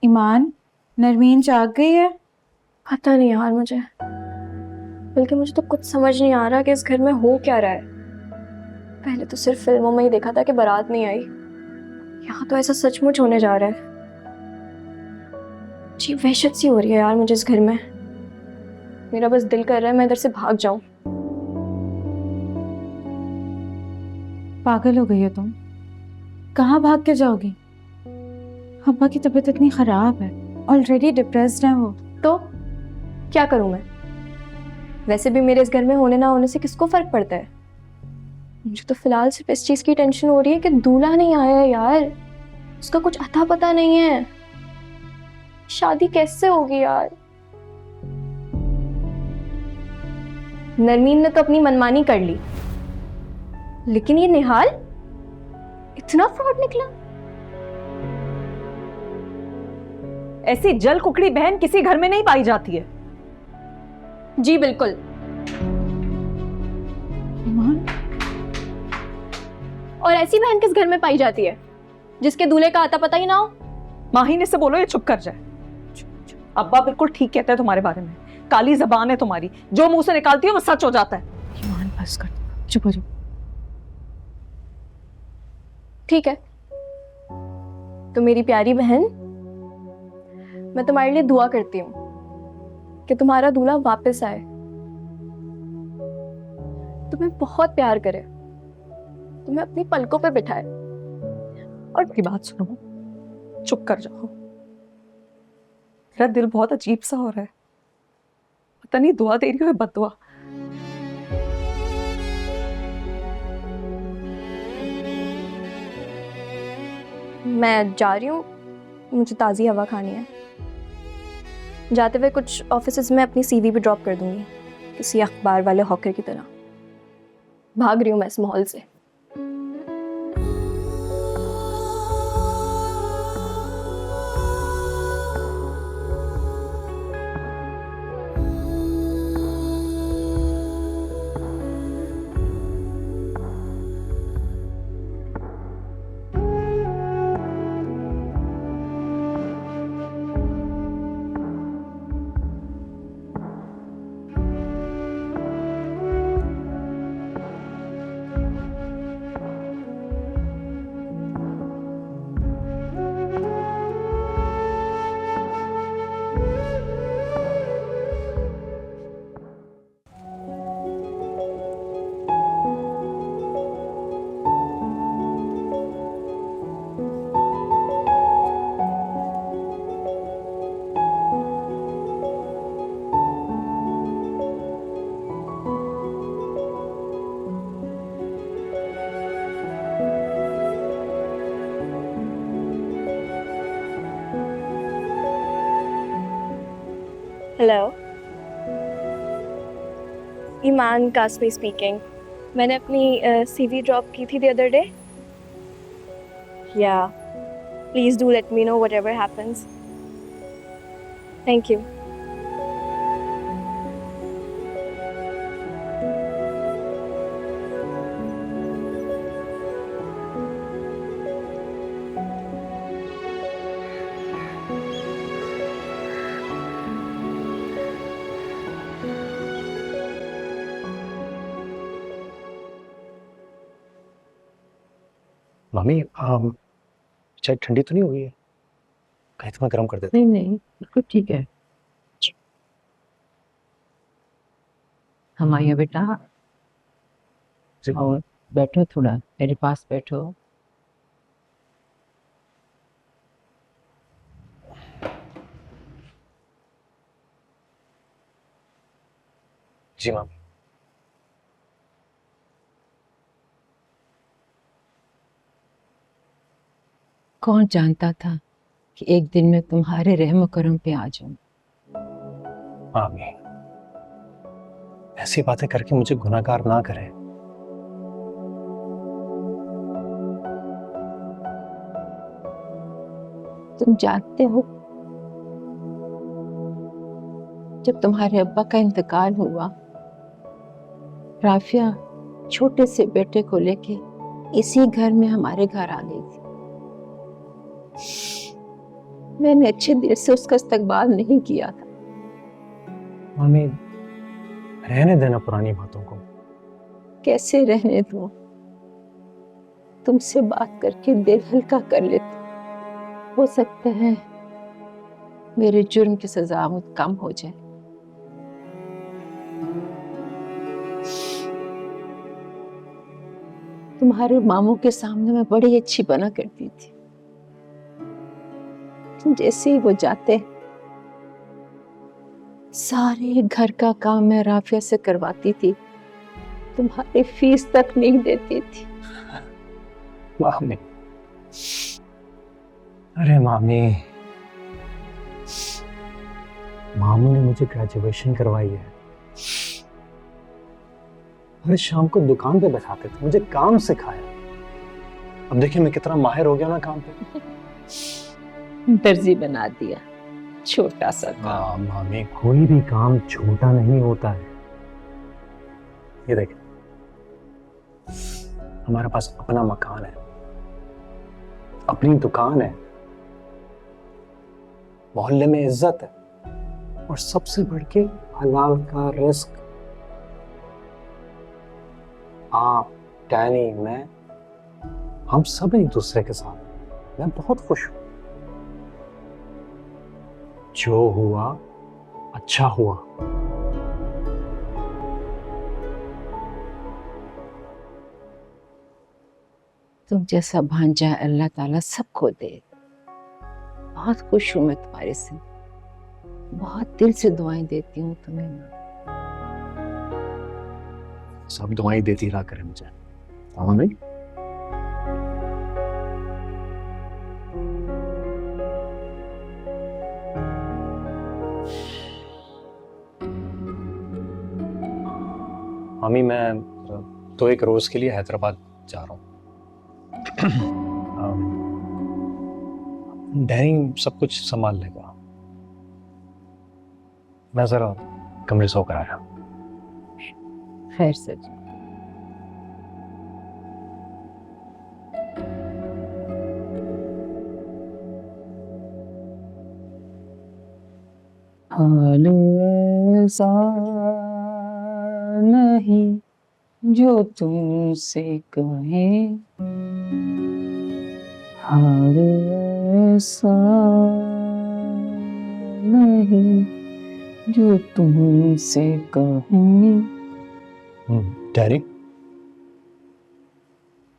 ईमान, नरमीन जाग गई है? पता नहीं यार मुझे, बल्कि मुझे तो कुछ समझ नहीं आ रहा कि इस घर में हो क्या रहा है। पहले तो सिर्फ फिल्मों में ही देखा था कि बारात नहीं आई, यहाँ तो ऐसा सचमुच होने जा रहा है। जी वहशत सी हो रही है यार मुझे इस घर में। मेरा बस दिल कर रहा है मैं इधर से भाग जाऊं। पागल हो गई हो तुम? कहाँ भाग के जाओगी? अब्बा की तबीयत इतनी खराब है, ऑलरेडी डिप्रेस्ड है वो। तो क्या करूं मैं? वैसे भी मेरे इस घर में होने ना होने से किसको फर्क पड़ता है। मुझे तो फिलहाल सिर्फ इस चीज की टेंशन हो रही है कि दूल्हा नहीं आया है यार, उसका कुछ अता पता नहीं है। शादी कैसे होगी यार? नरमीन ने तो अपनी मनमानी कर ली, लेकिन ये निहाल इतना फ्रॉड निकला। ऐसी जल कुकड़ी बहन किसी घर में नहीं पाई जाती है। जी बिल्कुल। ईमान, और ऐसी बहन किस घर में पाई जाती है जिसके दूल्हे का आता पता ही ना हो? माहिने से बोलो ये चुप कर जाए। अब्बा बिल्कुल ठीक कहते हैं तुम्हारे बारे में। काली जबान है तुम्हारी, जो मुंह से निकालती है वो सच हो जाता है। ईमान बस कर, चुप हो जाओ। ठीक है, तो मेरी प्यारी बहन, मैं तुम्हारे लिए दुआ करती हूँ कि तुम्हारा दूल्हा वापस आए, तुम्हें बहुत प्यार करे, तुम्हें अपनी पलकों पे बिठाए। और की बात सुनो, चुप कर जाओ। मेरा दिल बहुत अजीब सा हो रहा है, पता नहीं दुआ दे रही हो या बददुआ। मैं जा रही हूँ, मुझे ताज़ी हवा खानी है। जाते हुए कुछ ऑफिसेज में अपनी सीवी भी ड्रॉप कर दूंगी, किसी अखबार वाले हॉकर की तरह। भाग रही हूँ मैं इस माहौल से। हेलो, ईमान कासमी स्पीकिंग। मैंने अपनी सीवी ड्रॉप की थी द अदर डे। या please do let me know whatever happens. Thank you. मामी, चाय ठंडी तो नहीं हुई है? कहीं तो मैं गर्म कर देता। नहीं नहीं, बिल्कुल ठीक है। हम आइए बेटा, जी। और बैठो, थोड़ा मेरे पास बैठो। जी मामी। कौन जानता था कि एक दिन मैं तुम्हारे रहम करम पे आ जाऊं। मामी, ऐसी बातें करके मुझे गुनाहगार ना करें। तुम जानते हो, जब तुम्हारे अब्बा का इंतकाल हुआ, राफिया छोटे से बेटे को लेके इसी घर में हमारे घर आ गई थी। मैंने अच्छे दिल से उसका इस्तकबाल नहीं किया था। मामी, रहने देना पुरानी बातों को। कैसे रहने दूं? तुमसे बात करके दिल हल्का कर लेती। हो सकता है मेरे जुर्म की सजा मुझ कम हो जाए। तुम्हारे मामू के सामने मैं बड़ी अच्छी बना करती थी। जैसे ही वो जाते, सारे घर का काम मैं राफिया से करवाती थी, तुम्हारी फीस तक नहीं देती थी। मामी, अरे मामी, मामू ने मुझे ग्रेजुएशन करवाई है। हर शाम को दुकान पे बैठाते थे, मुझे काम सिखाया। अब देखिए मैं कितना माहिर हो गया ना काम पे। दर्जी बना दिया, छोटा सा काम। मामी, कोई भी काम छोटा नहीं होता है। ये देखिए, हमारे पास अपना मकान है, अपनी दुकान है, मोहल्ले में इज्जत है, और सबसे बढ़ के हलाल का रिस्क। आप, डैनी, मैं, हम सब एक दूसरे के साथ। मैं बहुत खुश हूं। जो हुआ अच्छा हुआ। तुम जैसा भांजा अल्लाह ताला सबको दे। बहुत खुश हूं मैं तुम्हारे से। बहुत दिल से दुआएं देती हूँ तुम्हें मैं। सब दुआएं देती रहा करें मुझे। आमीन। मामी, मैं तो एक रोज के लिए हैदराबाद जा रहा हूँ। डैनी सब कुछ संभाल लेगा। मैं जरा कमरे सो कर आया। खैर से जी। हाल ऐसा नहीं जो तुमसे कहे, हाल ऐसा नहीं जो तुमसे कहे। डैनी,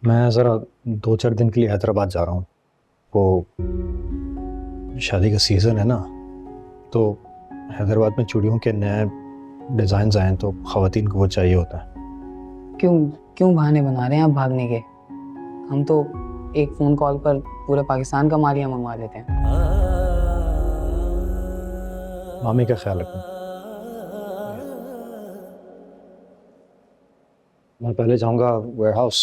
मैं जरा 2-4 दिन के लिए हैदराबाद जा रहा हूँ। वो शादी का सीजन है ना, तो हैदराबाद में चूड़ियों के नए डिजाइन आए हैं, तो खवातीन को वो चाहिए होता है। क्यों बहाने बना रहे हैं आप भागने के? हम तो एक फोन कॉल पर पूरे पाकिस्तान का माल यहाँ मंगवा देते हैं। मामी का ख्याल रखना। मैं पहले जाऊंगा वेयरहाउस,